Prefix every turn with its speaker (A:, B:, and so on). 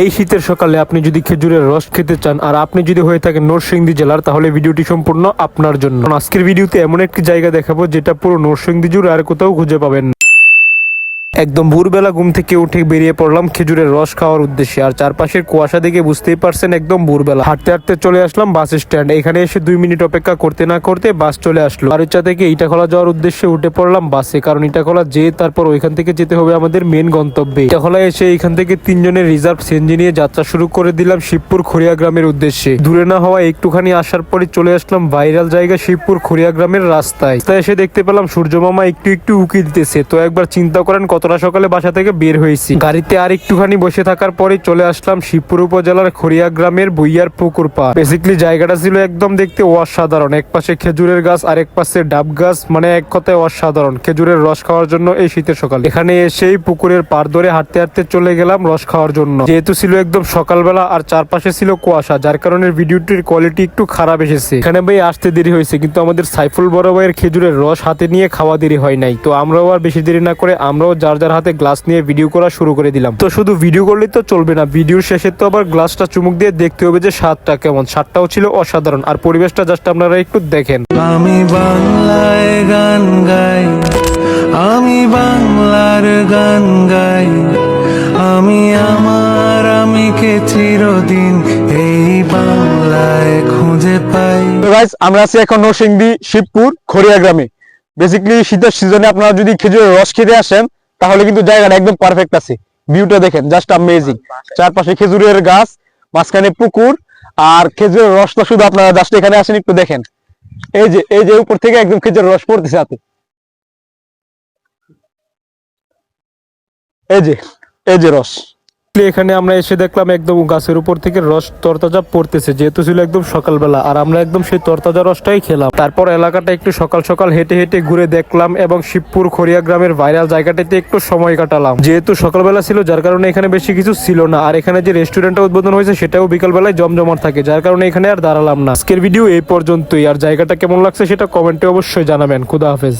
A: এই শীতের সকালে আপনি যদি খেজুরের রস খেতে চান আর আপনি যদি হয়ে থাকেন নরসিংদী জেলার, তাহলে ভিডিওটি সম্পূর্ণ আপনার জন্য। আজকের ভিডিওতে এমন একটি জায়গা দেখাবো যেটা পুরো নরসিংদী জুড়ে আর কোথাও খুঁজে পাবেন না। একদম ভোরবেলা ঘুম থেকে উঠে বেরিয়ে পড়লাম খেজুরের রস খাওয়ার উদ্দেশ্যে। আর চারপাশের কুয়াশা দেখে বুঝতেই পারছেন একদম ভোরবেলা। হাঁটতে হাঁটতে চলে আসলাম বাস স্ট্যান্ড। এখানে এসে 2 মিনিট অপেক্ষা করতে না করতে বাস চলে আসলো। বারুচা থেকে ইটাখোলা যাওয়ার উদ্দেশ্যে উঠে পড়লাম বাসে, কারণ ইটাখোলা যেয়ে তারপর ওইখান থেকে যেতে হবে আমাদের মেন গন্তব্যে। ইটাখোলা এসে এখান থেকে 3 জনের রিজার্ভ সিএনজি নিয়ে যাত্রা শুরু করে দিলাম শিবপুর খড়িয়া গ্রামের উদ্দেশ্যে। দূরে না হওয়া একটুখানি আসার পরে চলে আসলাম ভাইরাল জায়গা শিবপুর খড়িয়া গ্রামের রাস্তায়। এসে দেখতে পেলাম সূর্য মামা একটু একটু উকি দিতেছে। তো একবার চিন্তা করেন কতটা সকালে বাসা থেকে বের হয়েছি। গাড়িতে আর একটুখানি বসে থাকার পরে চলে আসলাম শিবপুর উপজেলার খড়িয়া গ্রামের বইয়ার পুকুর পাড়। বেসিক্যালি জায়গাটা ছিল একদম দেখতে অসাধারণ। এক পাশে খেজুরের গাছ আর এক পাশে ডাব গাছ, মানে এক কথায় অসাধারণ। খেজুরের রস খাওয়ার জন্য এই শীতের সকাল এখানে এসেই পুকুরের পাড় ধরে হাঁটতে হাঁটতে চলে গেলাম রস খাওয়ার জন্য। যেহেতু ছিল একদম সকালবেলা আর চারপাশে ছিল কুয়াশা, যার কারণে ভিডিওটির কোয়ালিটি একটু খারাপ এসেছে। এখানে ভাই আসতে দেরি হয়েছে, কিন্তু আমাদের সাইফুল বড় ভাইয়ের খেজুরের রস হাতে নিয়ে খাওয়া দেরি হয় নাই। তো আমরাও আর বেশি দেরি না করে আমরাও যার যার হাতে গ্লাস নিয়ে ভিডিও করা শুরু করে দিলাম। তো শুধু ভিডিও করলেই তো চলবে না, ভিডিওর শেষে তো আবার গ্লাসটা চুমুক দিয়ে দেখতে হবে যে স্বাদটা কেমন। স্বাদটাও ছিল অসাধারণ। আর পরিবেশটা জাস্ট আপনারা একটু দেখেন।
B: আমি বাংলায় গান গাই, আমি বাংলার গান গাই, আমি আমার আমিকে চিরদিন এই বাংলায় খুঁজে পাই।
C: গাইস, আমরা আছি এখন নরসিংদী শিবপুর খড়িয়া গ্রামে। বেসিক্যালি শীতের সিজনে আপনারা যদি খেজুরের রস খেতে আসেন তাহলে কিন্তু জায়গাটা একদম পারফেক্ট আছে। ভিউটা দেখেন, জাস্ট অ্যামেজিং। চারপাশে খেজুরের গাছ, মাঝখানে পুকুর, আর খেজুরের রসটা শুধু আপনারা জাস্ট এখানে আসেন একটু দেখেন। এই যে উপর থেকে একদম খেজুরের রস পড়তেছে হাতে। এই যে রস।
A: এখানে আমরা এসে দেখলাম একদম গাছের উপর থেকে রস তরতাজা পড়তেছে, যেহেতু ছিল একদম সকালবেলা। আর আমরা একদম সেই তরতাজা রসটাই খেলাম। তারপর এলাকাটা একটু সকাল সকাল হেঁটে হেঁটে ঘুরে দেখলাম এবং শিবপুর খড়িয়া গ্রামের ভাইরাল জায়গাটাতে একটু সময় কাটালাম। যেহেতু সকালবেলা ছিল, যার কারণে এখানে বেশি কিছু ছিল না। আর এখানে যে রেস্টুরেন্টটা উদ্বোধন হয়েছে সেটাও বিকালবেলায় জমজমাট থাকে, যার কারণে এখানে আর দাঁড়ালাম না। আজকের ভিডিও এই পর্যন্তই। আর জায়গাটা কেমন লাগছে সেটা কমেন্টে অবশ্যই জানাবেন। খুদা হাফেজ।